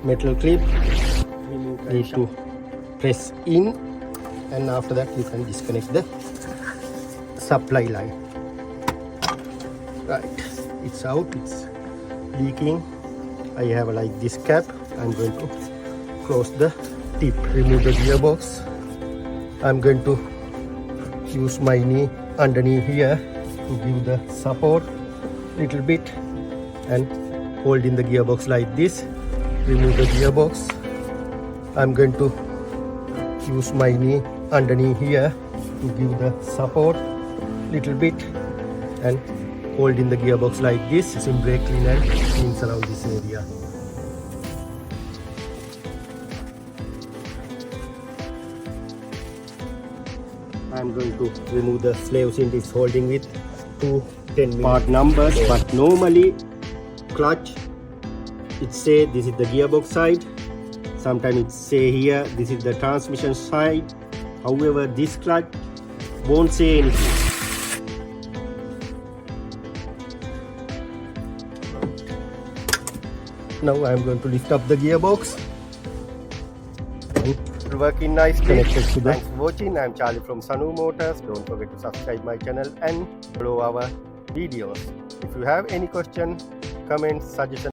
metal clip. Need to press in, and after that you can disconnect the supply line. Right, it's out, it's leaking. I have like this cap. I'm going to close the tip, remove the gearbox. I'm going to use my knee underneath here to give the support little bit and hold in the gearbox like this. Remove the gearbox. I'm going to use my knee underneath here to give the support little bit and hold in the gearbox like this. Some brake clean and cleans around this area. I'm going to remove the slave since it's holding with 2 10 part numbers, but normally clutch it say this is the gearbox side, sometimes it say here this is the transmission side. However, this clutch won't say anything. Now I'm going to lift up the gearbox. It's working nicely. Connected to the... Thanks for watching. I'm Charlie from Sanu Motors. Don't forget to subscribe my channel and follow our videos. If you have any question, comments, suggestions.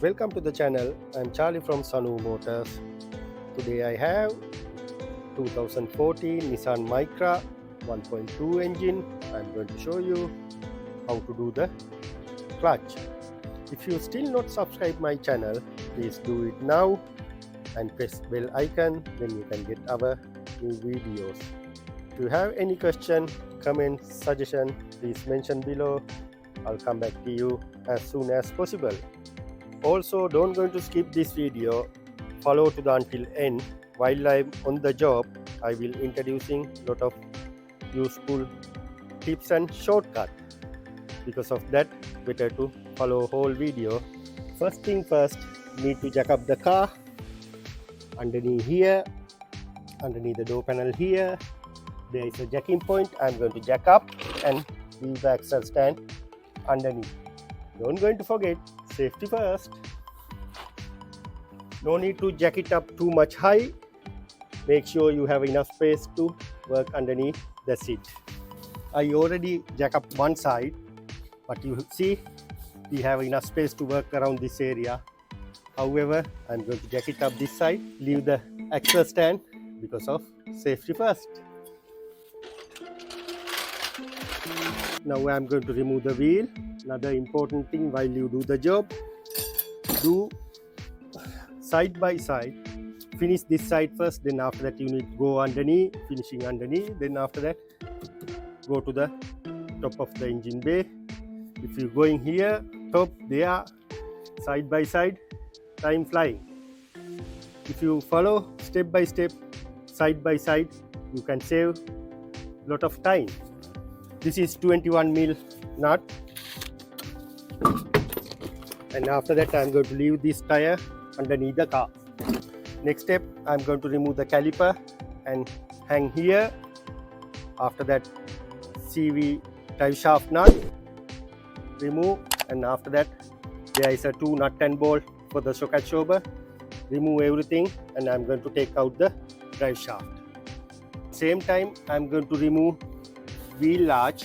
Welcome to the channel. I'm Charlie from Sanu Motors. Today I have 2014 Nissan Micra 1.2 engine. I'm going to show you how to do the clutch. If you still not subscribe my channel, please do it now and press bell icon, then you can get our new videos. If you have any question, comment, suggestion, please mention below. I'll come back to you as soon as possible. Also, don't going to skip this video. Follow to the until end. While I'm on the job, I will introducing lot of useful tips and shortcut. Because of that, better to follow whole video. First thing first, need to jack up the car. Underneath here, underneath the door panel here, there is a jacking point. I'm going to jack up and leave the axle stand underneath. Don't going to forget, safety first. No need to jack it up too much high. Make sure you have enough space to work underneath the seat. I already jack up one side, but you see we have enough space to work around this area. However, I'm going to jack it up this side, leave the axle stand because of safety first. Now I'm going to remove the wheel. Another important thing while you do the job, do side by side. Finish this side first, then after that you need to go underneath, finishing underneath, then after that go to the top of the engine bay. If you're going here, top, there, side by side, time flying. If you follow step by step, side by side, you can save a lot of time. This is 21mm nut. And after that I'm going to leave this tire underneath the car. Next step, I'm going to remove the caliper and hang here. After that, CV drive shaft nut, remove, and after that there is a 2 nut and bolt for the shock absorber. Remove everything and I'm going to take out the drive shaft. Same time, I'm going to remove wheel large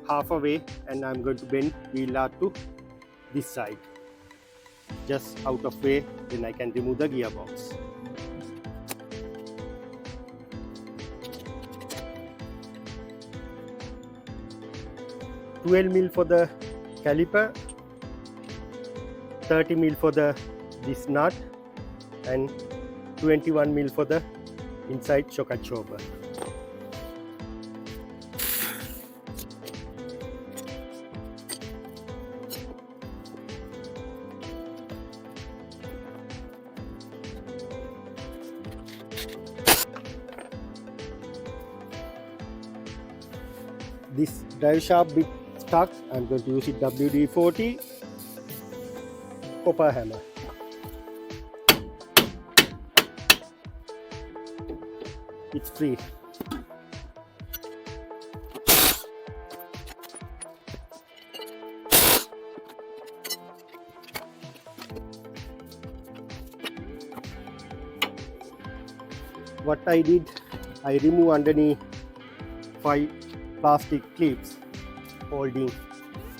half away and I'm going to bend wheel large to this side. Just out of way, then I can remove the gearbox. $12mm for the caliper, 30mm for this nut, and 21mm for the inside shock absorber. This drive shaft bit stuck. I'm going to use it WD-40 copper hammer. it's free. What I did, I remove underneath 5 plastic clips holding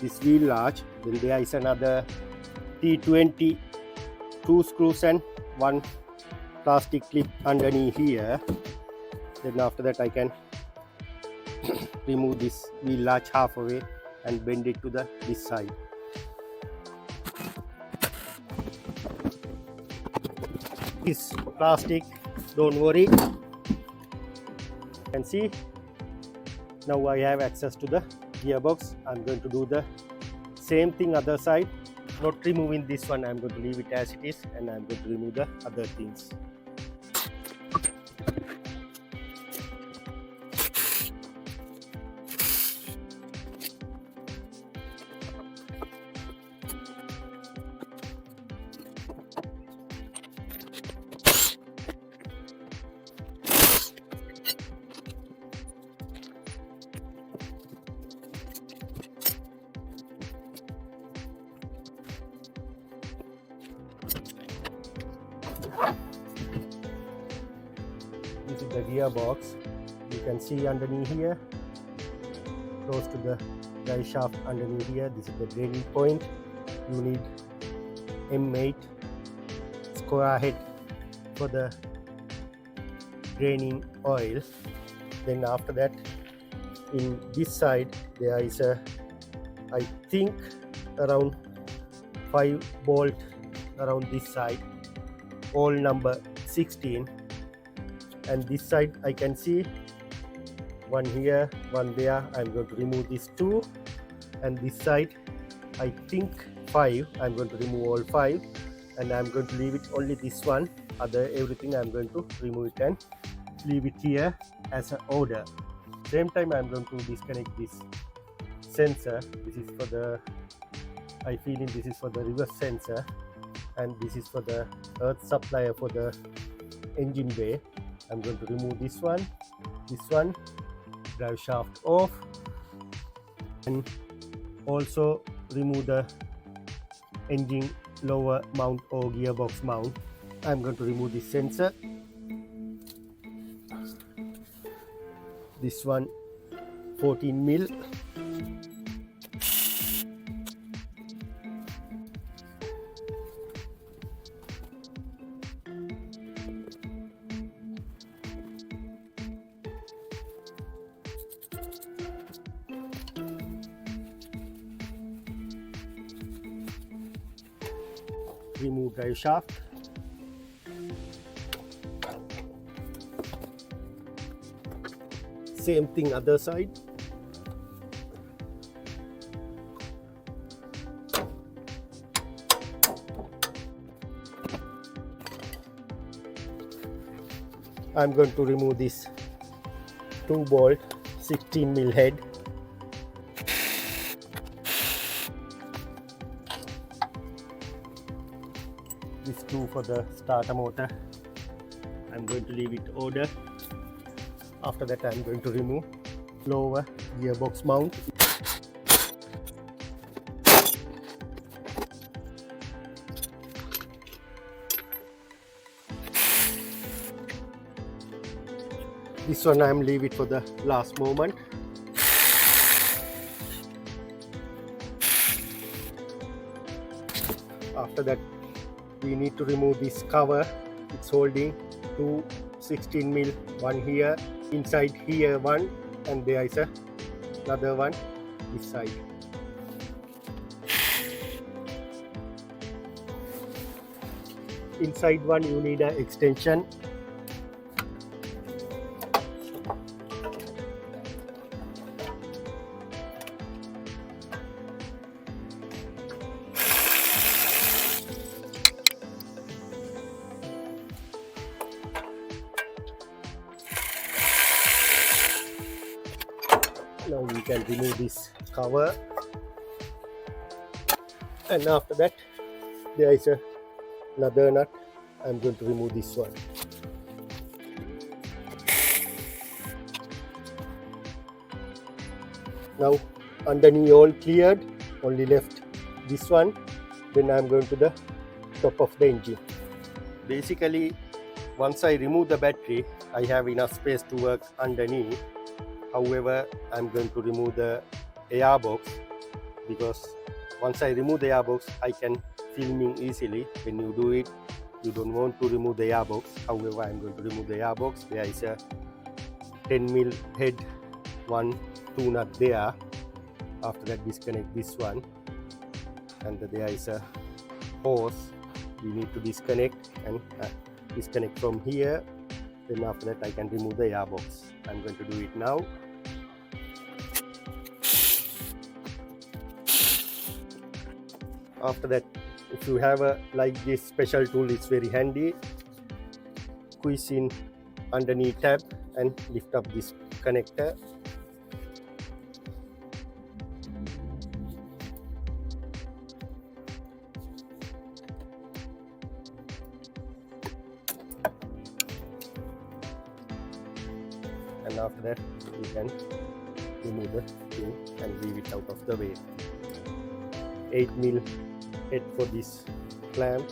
this wheel arch. Then there is another T20 2 screws and 1 plastic clip underneath here. Then after that I can remove this wheel arch halfway and bend it to this side. This plastic, don't worry. You can see now I have access to the gearbox. I'm going to do the same thing other side. Not removing this one, I'm going to leave it as it is, and I'm going to remove the other things. This is the gearbox. You can see underneath here, close to the drive shaft underneath here. This is the draining point. You need M8 square head for the draining oil. Then after that, in this side there is a, I think, around 5 bolt around this side, all number 16. And this side I can see one here, one there. I'm going to remove these 2, and this side I think 5. I'm going to remove all 5, and I'm going to leave it only this one. Other everything I'm going to remove it and leave it here as an order. Same time I'm going to disconnect this sensor. This is for the, I feel this is for the reverse sensor, and this is for the earth supplier for the engine bay. I'm going to remove this one, drive shaft off, and also remove the engine lower mount or gearbox mount. I'm going to remove this sensor. This one 14 mil. Remove drive shaft. Same thing other side. I'm going to remove this 2 bolt 16 mil head. This 2 for the starter motor. I'm going to leave it order. After that I'm going to remove lower gearbox mount. This one I'm leave it for the last moment. After that we need to remove this cover. It's holding 2 16 mil, one here, inside here one, and there is another one this side. Inside one you need an extension. Now we can remove this cover, and after that there is another nut. I'm going to remove this one. Now underneath all cleared, only left this one. Then I'm going to the top of the engine. Basically, once I remove the battery, I have enough space to work underneath. However, I'm going to remove the air box, because once I remove the air box, I can filming easily. When you do it, you don't want to remove the air box. However, I'm going to remove the air box. There is a 10mm head, 1-2 nut there. After that, disconnect this one, and there is a hose we need to disconnect, and disconnect from here. Then after that I can remove the air box. I'm going to do it now. After that, if you have a like this special tool, it's very handy. Squeeze in underneath tab and lift up this connector. And after that, you can remove the thing and leave it out of the way. 8mm head for this clamp.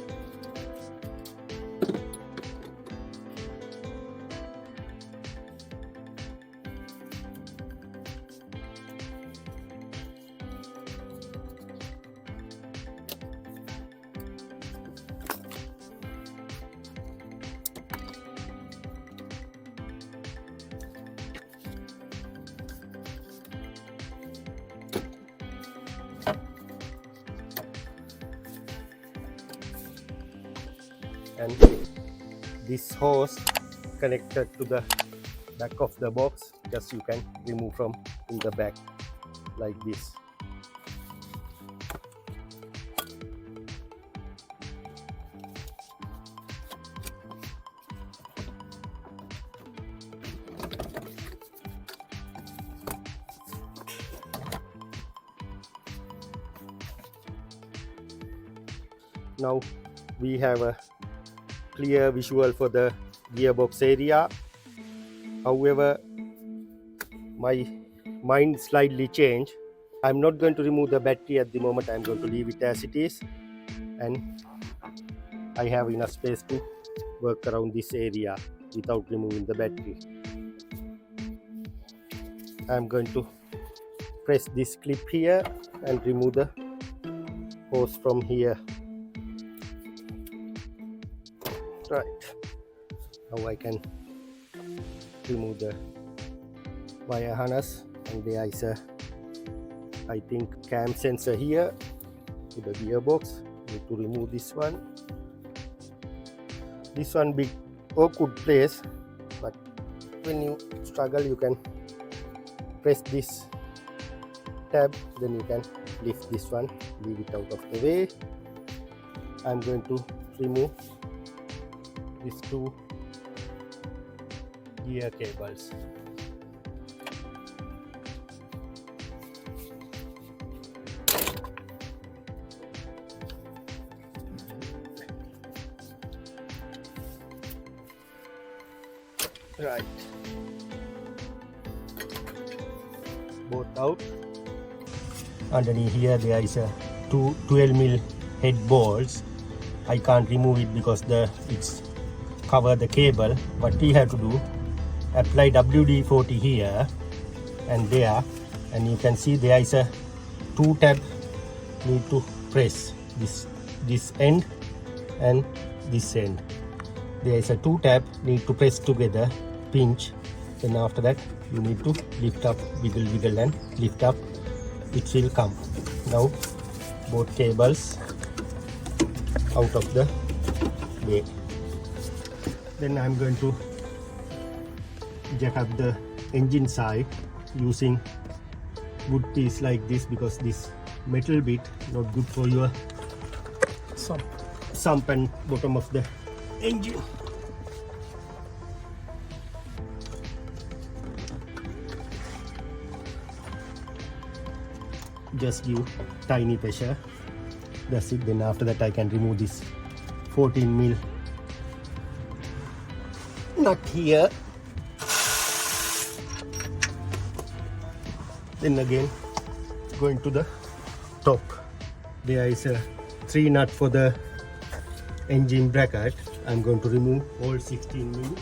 And this hose connected to the back of the box, just you can remove from in the back like this. Now we have a clear visual for the gearbox area. However, my mind slightly changed. I'm not going to remove the battery at the moment. I'm going to leave it as it is, and I have enough space to work around this area without removing the battery. I'm going to press this clip here and remove the hose from here. Right, now I can remove the wire harness, and there is a, I think, cam sensor here to the gearbox. Need to remove this one. This one big awkward place, but when you struggle you can press this tab, then you can lift this one, leave it out of the way. I'm going to remove these two gear cables. Right, both out. Underneath here there is a 12mm head bolts. I can't remove it because it's cover the cable. What we have to do, apply WD-40 here and there, and you can see there is a 2 tab. Need to press this end and this end. There is a 2 tab, need to press together, pinch. Then after that you need to lift up, wiggle and lift up. It will come. Now both cables out of the way. Then I'm going to jack up the engine side using wood piece like this, because this metal bit not good for your sump and bottom of the engine. Just give tiny pressure. That's it. Then after that I can remove this 14mm nut here. Then again going to the top, there is a 3 nut for the engine bracket. I'm going to remove all 16 mil.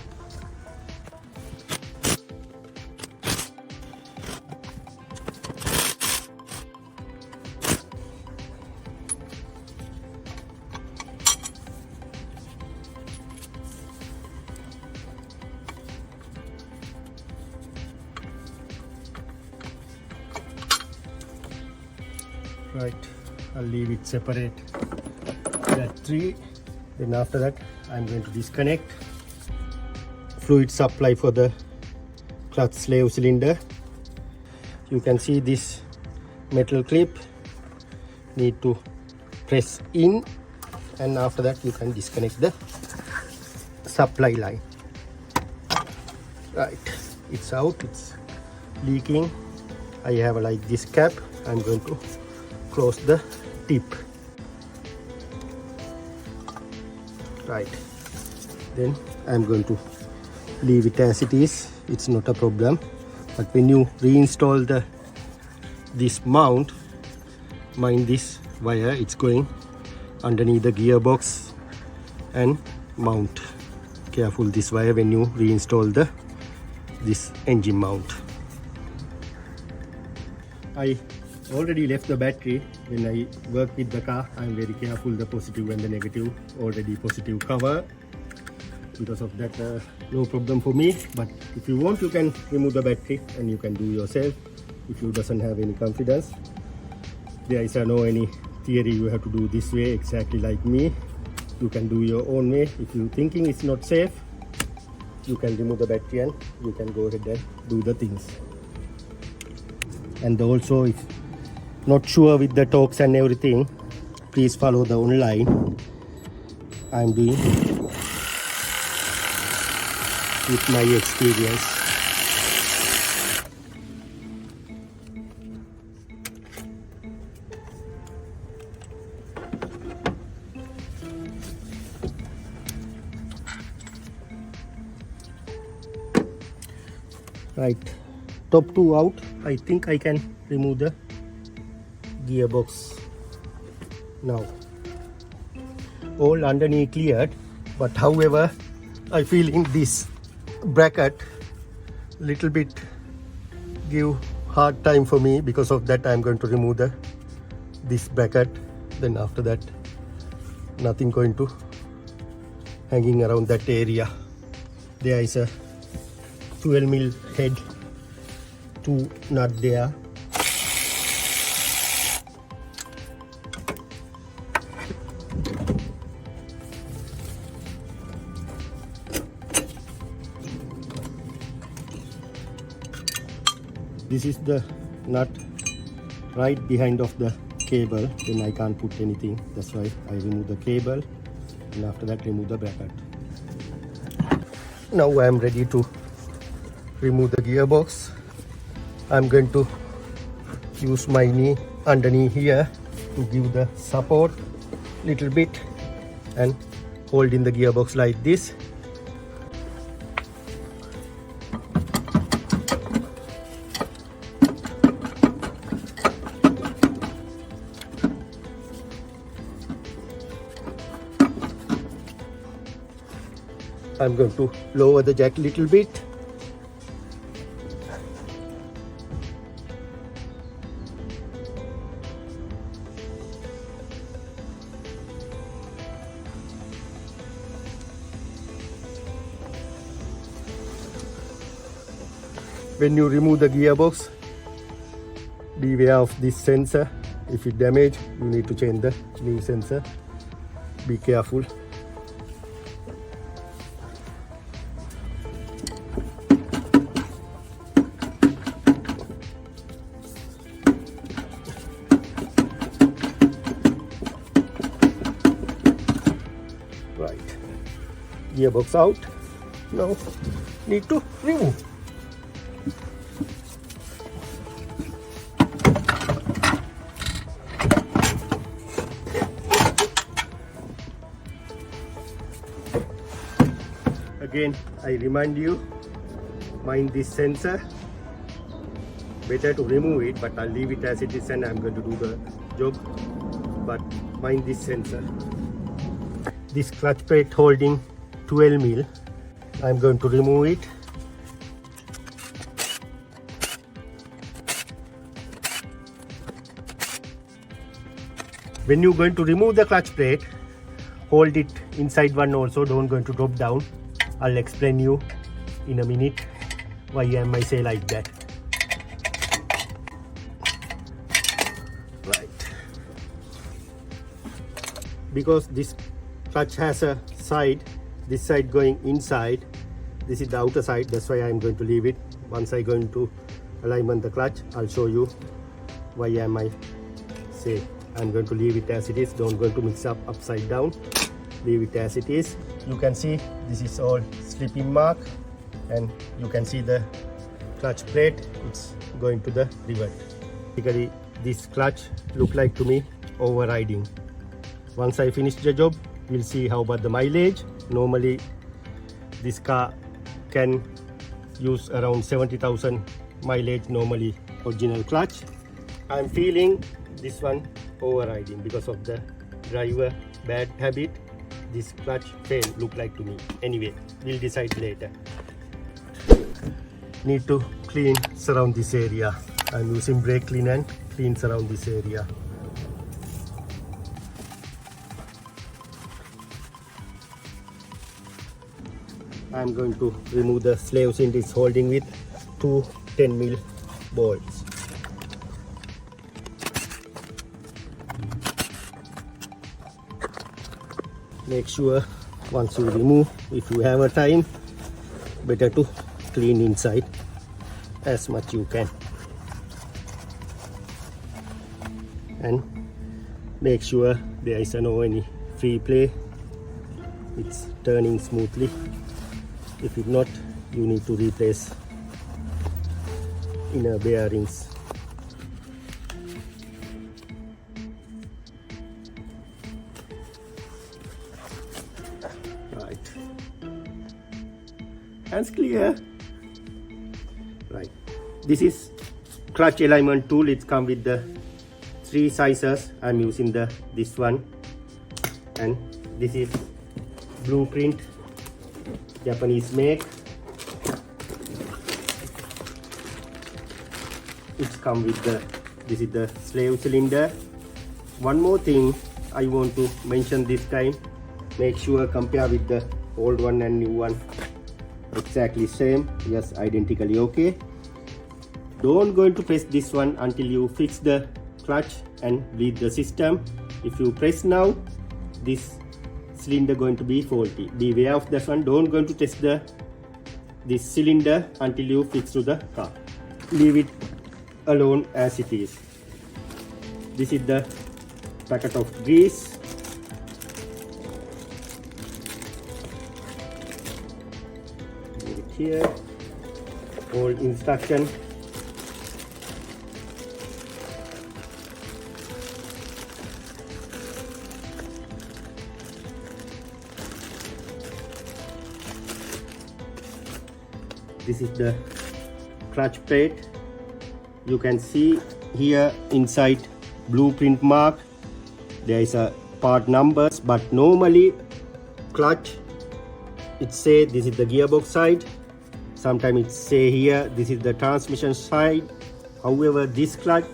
Right, I'll leave it separate, that 3. Then after that I'm going to disconnect fluid supply for the clutch slave cylinder. You can see this metal clip need to press in, and after that you can disconnect the supply line. Right, it's out, it's leaking. I have like this cap. I'm going to close the tip. Right, then I'm going to leave it as it is. It's not a problem, but when you reinstall this mount, mind this wire, it's going underneath the gearbox and mount. Careful this wire when you reinstall this engine mount. I already left the battery. When I work with the car, I'm very careful, the positive and the negative. Already positive cover, because of that no problem for me. But if you want, you can remove the battery and you can do yourself. If you doesn't have any confidence, there is no any theory you have to do this way exactly like me. You can do your own way. If you thinking it's not safe, you can remove the battery and you can go ahead and do the things. And also, if not sure with the Torx and everything, please follow the online. I'm doing with my experience. Right, top 2 out. I think I can remove the gearbox now. All underneath cleared, but however I feel in this bracket little bit give hard time for me. Because of that, I'm going to remove this bracket. Then after that, nothing going to hanging around that area. There is a 12 mil head 2 nut there. This is the nut right behind of the cable. Then I can't put anything. That's why I remove the cable, and after that remove the bracket. Now I am ready to remove the gearbox. I'm going to use my knee underneath here to give the support little bit and hold in the gearbox like this. I'm going to lower the jack a little bit. When you remove the gearbox, beware of this sensor. If it damaged, you need to change the new sensor. Be careful. Right, gearbox out. Now need to remove. Again, I remind you, mind this sensor. better to remove it, but I'll leave it as it is and I'm going to do the job. But mind this sensor. This clutch plate holding 12 mil. I'm going to remove it. When you're going to remove the clutch plate, hold it inside one also, don't going to drop down. I'll explain you in a minute why I say like that. Right. Because this clutch has a side, this side going inside, this is the outer side, that's why I'm going to leave it. Once I go into alignment the clutch, I'll show you why I say I'm going to leave it as it is. Don't going to mix up upside down, leave it as it is. You can see this is all slipping mark, and you can see the clutch plate, it's going to the rivet. Basically this clutch look like to me overriding. Once I finish the job, we'll see how about the mileage. Normally this car can use around 70,000 mileage normally original clutch. I'm feeling this one overriding because of the driver bad habit. This clutch fail look like to me. Anyway, we'll decide later. Need to clean surround this area. I'm using brake clean and clean surround this area. I'm going to remove the slave cylinder it's holding with two 10 mil bolts. Make sure once you remove, if you have a time, better to clean inside as much you can, and make sure there is no any free play, it's turning smoothly. If it not, you need to replace inner bearings. Right, hands clear. Right, this is clutch alignment tool. It's come with the 3 sizes. I'm using this one, and this is blueprint, Japanese make. It's come with this is the slave cylinder. One more thing I want to mention this time, make sure compare with the old one and new one, exactly same, yes, identically okay. Don't going to press this one until you fix the clutch and read the system. If you press now, this cylinder going to be faulty. Beware of that one. Don't going to test this cylinder until you fix to the car. Leave it alone as it is. This is the packet of grease. Leave it here. Old instruction. This is the clutch plate. You can see here inside blueprint mark, there is a part numbers, but normally clutch it say this is the gearbox side, sometimes it say here this is the transmission side. However, this clutch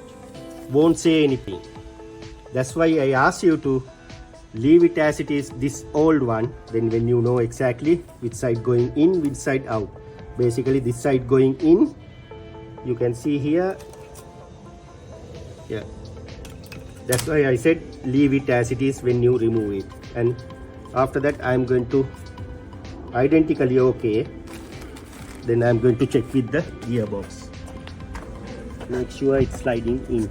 won't say anything. That's why I ask you to leave it as it is, this old one. Then when you know exactly which side going in, which side out. Basically this side going in, you can see here, yeah, that's why I said leave it as it is when you remove it. And after that I'm going to identically okay, then I'm going to check with the gearbox, make sure it's sliding in.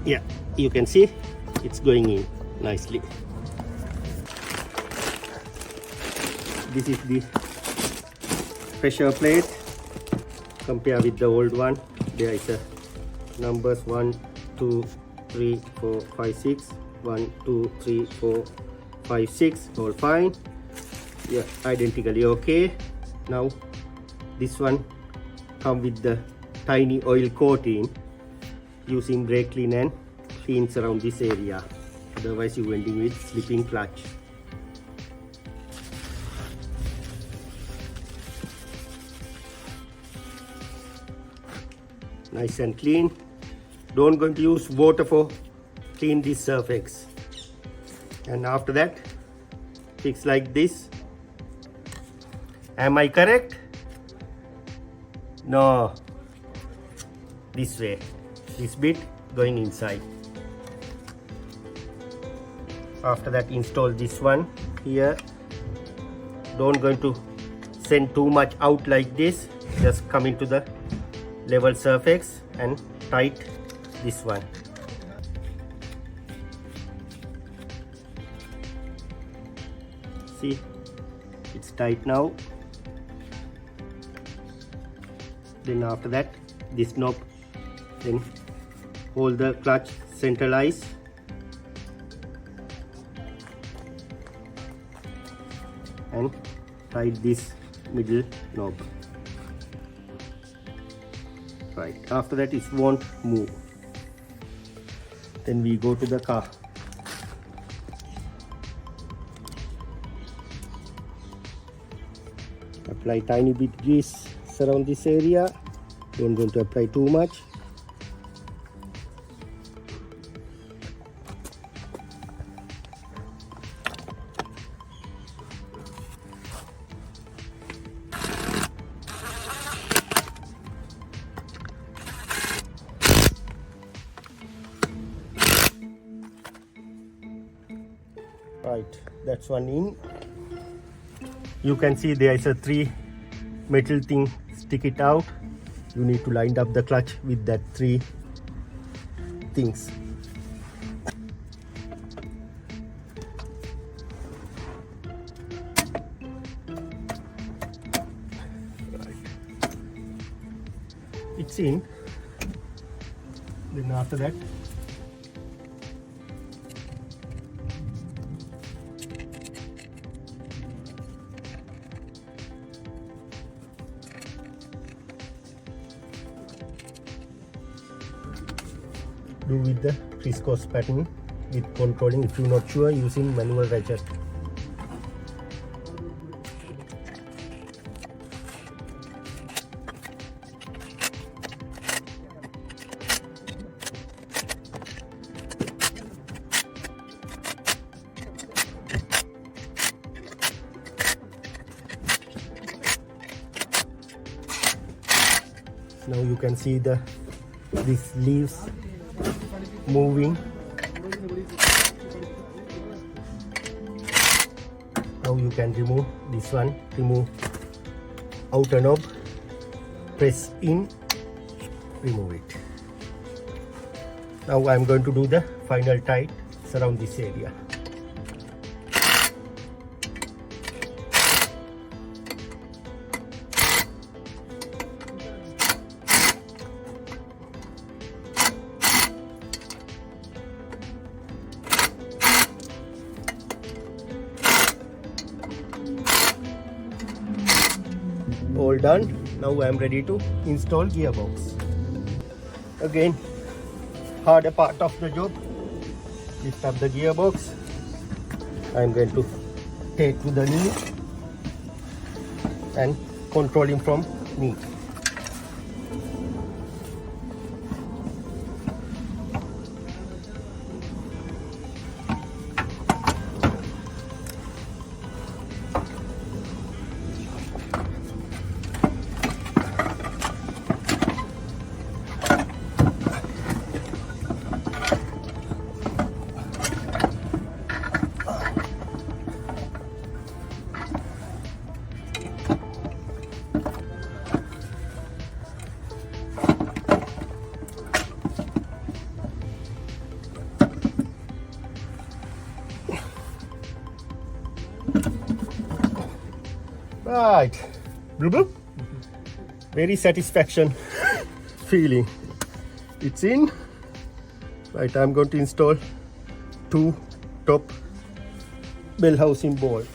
Yeah, you can see it's going in nicely. This is the pressure plate. Compare with the old one. There is a numbers 1, 2, 3, 4, 5, 6. 1, 2, 3, 4, 5, 6. All fine. Yeah, identically okay. Now this one come with the tiny oil coating. Using brake clean and cleans around this area, otherwise you ending with slipping clutch. Nice and clean. Don't going to use water for clean this surface. And after that, fix like this. Am I correct? No, this way. This bit going inside. After that, install this one here. Don't going to send too much out like this. Just come into the level surface and tight this one. See, it's tight now. Then after that, this knob, then hold the clutch centralized and tight this middle knob. Right, after that it won't move. Then we go to the car. Apply tiny bit grease around this area. Don't going to apply too much. Right, that's one in. You can see there is a 3 metal thing stick it out. You need to line up the clutch with that 3 things. Right. It's in. Then after that, do with the crisscross pattern with controlling. If you're not sure, using manual ratchet. Now you can see these leaves moving. Now you can remove this one, remove outer knob, press in, remove it. Now I am going to do the final tight around this area. All done. Now I am ready to install gearbox. Again, harder part of the job. Lift up the gearbox. I am going to take to the knee and control him from knee. Right, bloop, bloop. Very satisfaction feeling. It's in. Right, I'm going to install 2 top bell housing bolt.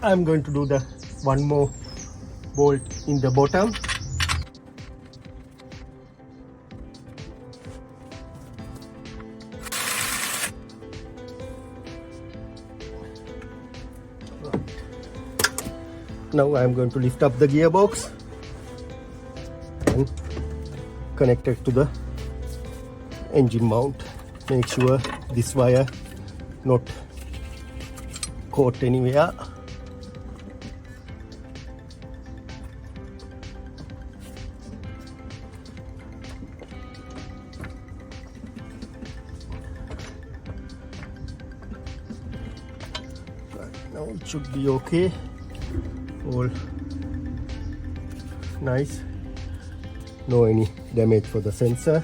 I'm going to do the one more bolt in the bottom. Now I'm going to lift up the gearbox and connect it to the engine mount. Make sure this wire not caught anywhere. Now it should be okay. All nice. No any damage for the sensor.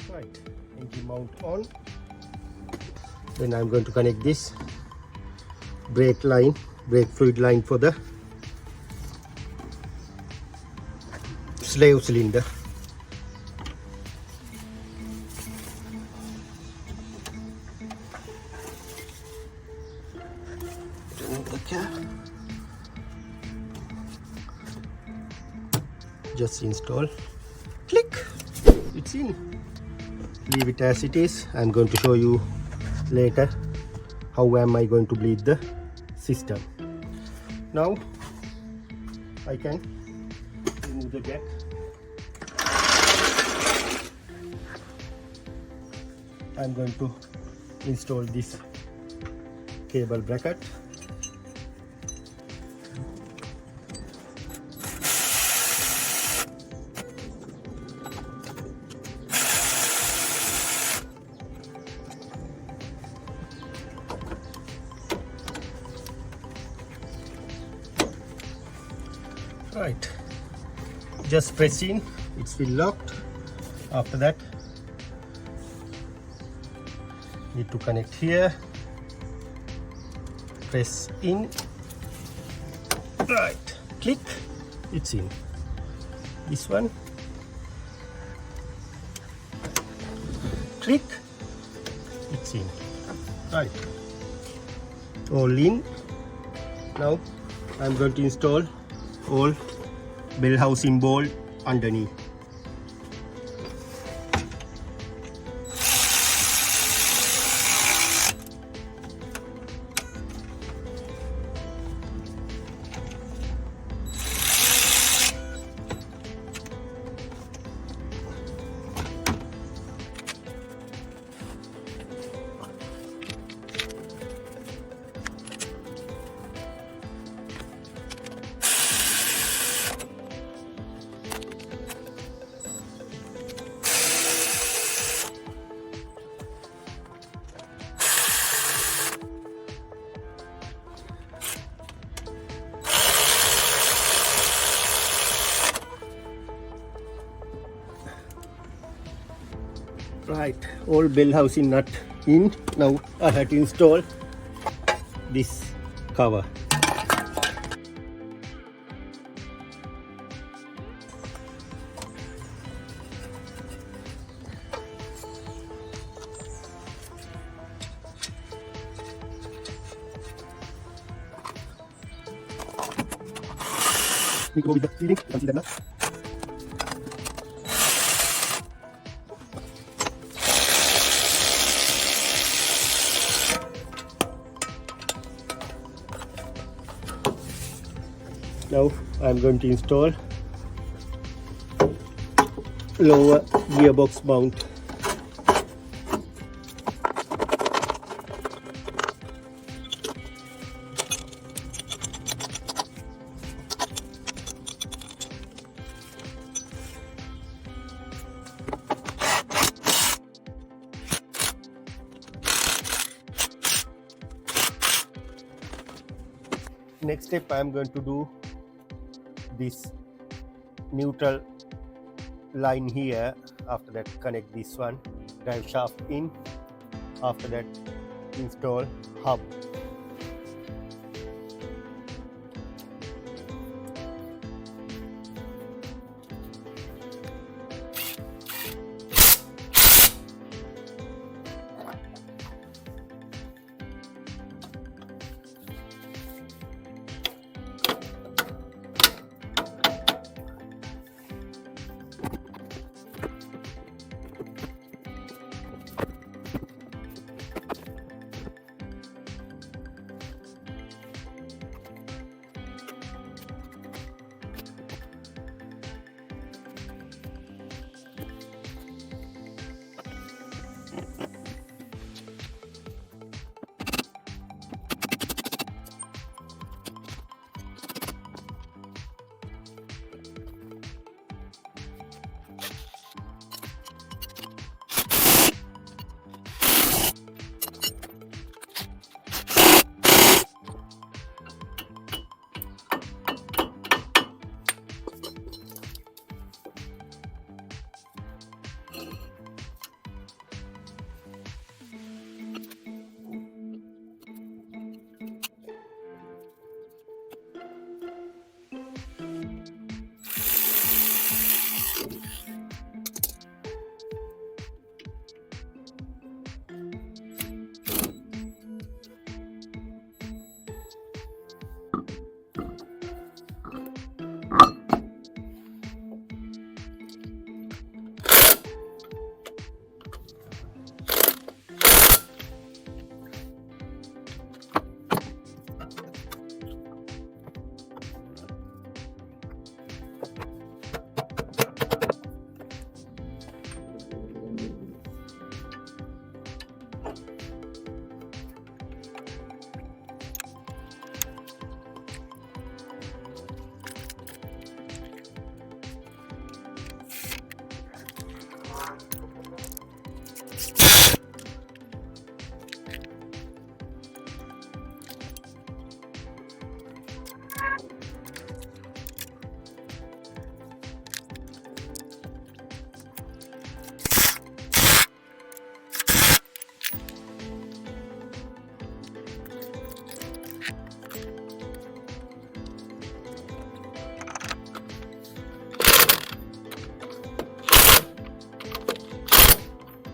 Right, engine mount on. Then I'm going to connect this brake fluid line for the slave cylinder. Remove the cap. Just install. Click. It's in. Leave it as it is. I'm going to show you later how am I going to bleed the system. Now I can remove the jack. I'm going to install this cable bracket. Right, just press in, it's still locked. After that, need to connect here, press in, right, click, it's in. This one, click, it's in. Right, all in. Now I'm going to install all bell housing bolt underneath. Right, all bell housing nut in. Now I have to install this cover. We go with the feeling, can see that now. Now I'm going to install lower gearbox mount. Next step, I am going to do this neutral line here. After that, connect this one, drive shaft in. After that, install hub.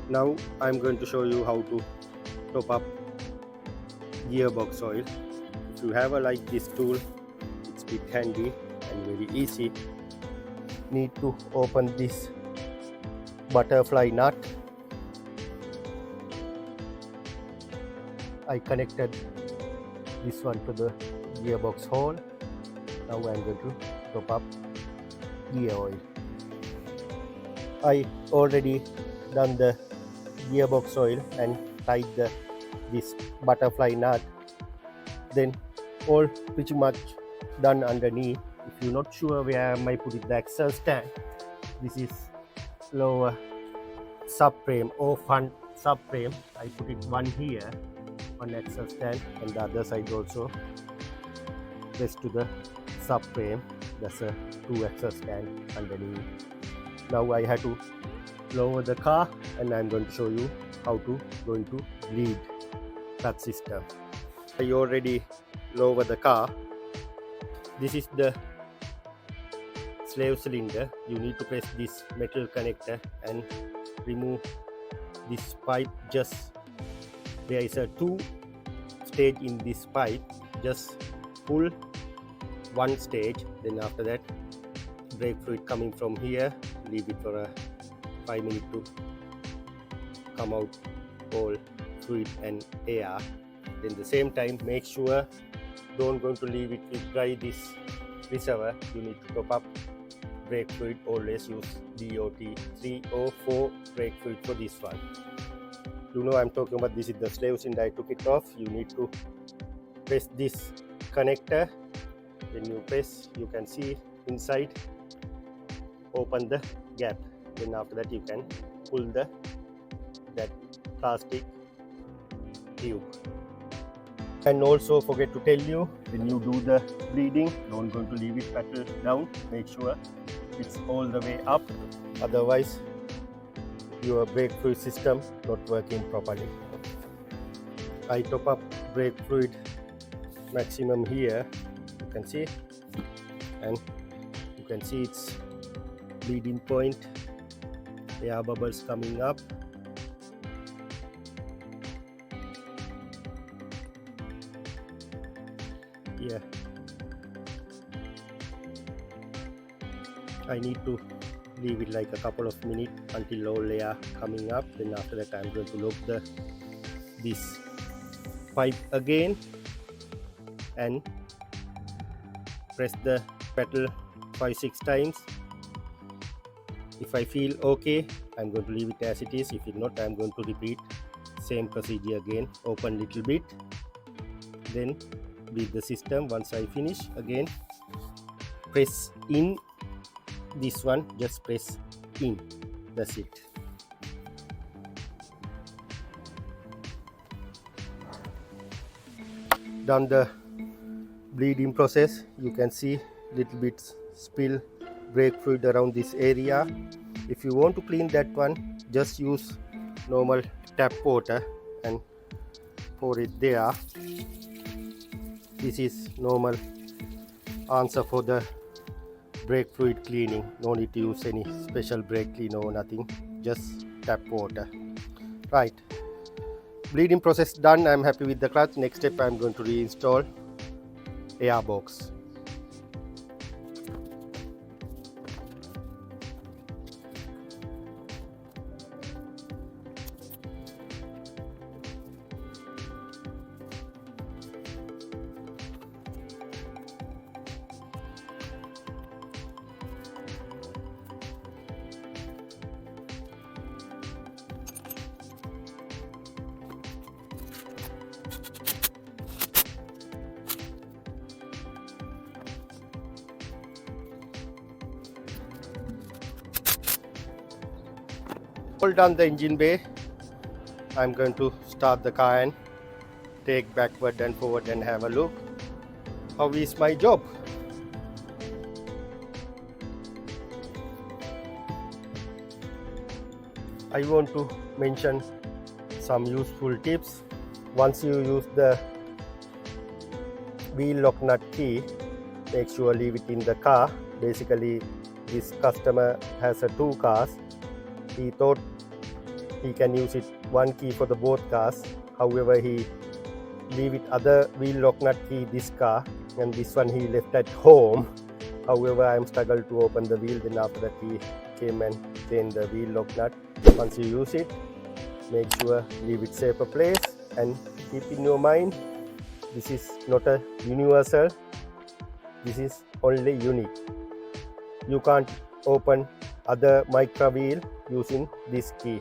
Now I'm going to show you how to top up gearbox oil. If you have a like this tool, it's a bit handy and very easy. Need to open this butterfly nut. I connected this one to the gearbox hole. Now I'm going to top up gear oil. I already done the gearbox oil and tied this butterfly nut. Then all pretty much done underneath. If you're not sure where I might put it, the axle stand, this is lower subframe or front subframe. I put it one here, one axle stand, and the other side also rest to the subframe. There's a 2 axle stand underneath. Now I had to lower the car, and I'm going to show you how to bleed that system. I already lower the car. This is the slave cylinder. You need to press this metal connector and remove this pipe. Just there is a 2 stage in this pipe. Just pull one stage, then after that brake fluid coming from here, leave it for a 5 minutes to come out all fluid and air. Then the same time make sure don't going to leave it with dry this reservoir. You need to top up brake fluid. Always use DOT 3 or 4 brake fluid for this one. You know I'm talking about. This is the slave cylinder. I took it off. You need to press this connector. When you press, you can see inside, open the gap. Then after that you can pull that plastic tube. And also forget to tell you, when you do the bleeding, don't going to leave it pedal down. Make sure it's all the way up, otherwise your brake fluid system not working properly. I top up brake fluid maximum here, you can see, and you can see it's bleeding point, air bubbles coming up. Here I need to leave it like a couple of minutes until all air coming up. Then after that I'm going to lock this pipe again and press the pedal 5-6 times. If I feel okay, I'm going to leave it as it is. If it not, I'm going to repeat same procedure again. Open little bit, then bleed the system. Once I finish, again press in this one, just press in, that's it. Done the bleeding process. You can see little bit spill brake fluid around this area. If you want to clean that one, just use normal tap water and pour it there. This is normal answer for the brake fluid cleaning. No need to use any special brake cleaner or nothing, just tap water. Right, bleeding process done. I'm happy with the clutch. Next step, I'm going to reinstall airbox. All done the engine bay. I'm going to start the car and take backward and forward and have a look. How is my job? I want to mention some useful tips. Once you use the wheel lock nut key, make sure leave it in the car. Basically, this customer has 2 cars. He thought he can use it one key for the both cars. However, he leave it other wheel lock nut key this car, and this one he left at home. However, I am struggled to open the wheel. Then after that he came and changed the wheel lock nut. Once you use it, make sure leave it safer place, and keep in your mind this is not a universal, this is only unique. You can't open other Micra wheel using this key.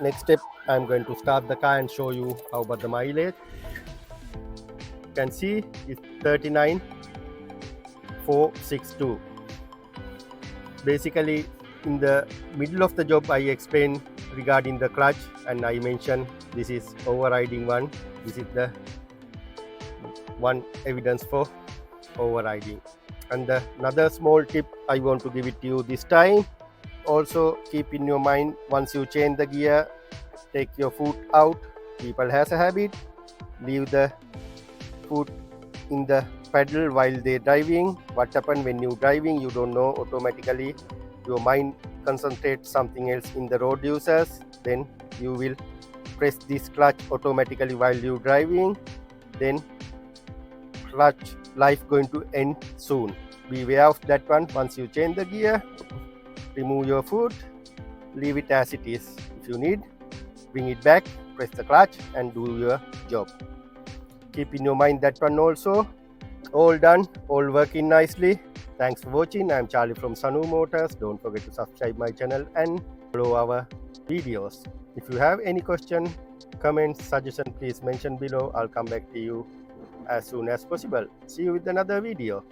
Next step, I'm going to start the car and show you how about the mileage. You can see it's 39,462. Basically, in the middle of the job I explained regarding the clutch, and I mentioned this is overriding one. This is the one evidence for overriding. And another small tip I want to give it to you this time. Also keep in your mind, once you change the gear, take your foot out. People has a habit, leave the foot in the pedal while they're driving. What happens when you're driving, you don't know, automatically your mind concentrates something else in the road users. Then you will press this clutch automatically while you're driving. Then clutch life going to end soon. Beware of that one. Once you change the gear, remove your foot, leave it as it is. If you need, bring it back, press the clutch and do your job. Keep in your mind that one also. All done, all working nicely. Thanks for watching. I'm Charlie from Sanu Motors. Don't forget to subscribe my channel and follow our videos. If you have any question, comments, suggestion, please mention below. I'll come back to you as soon as possible. See you with another video.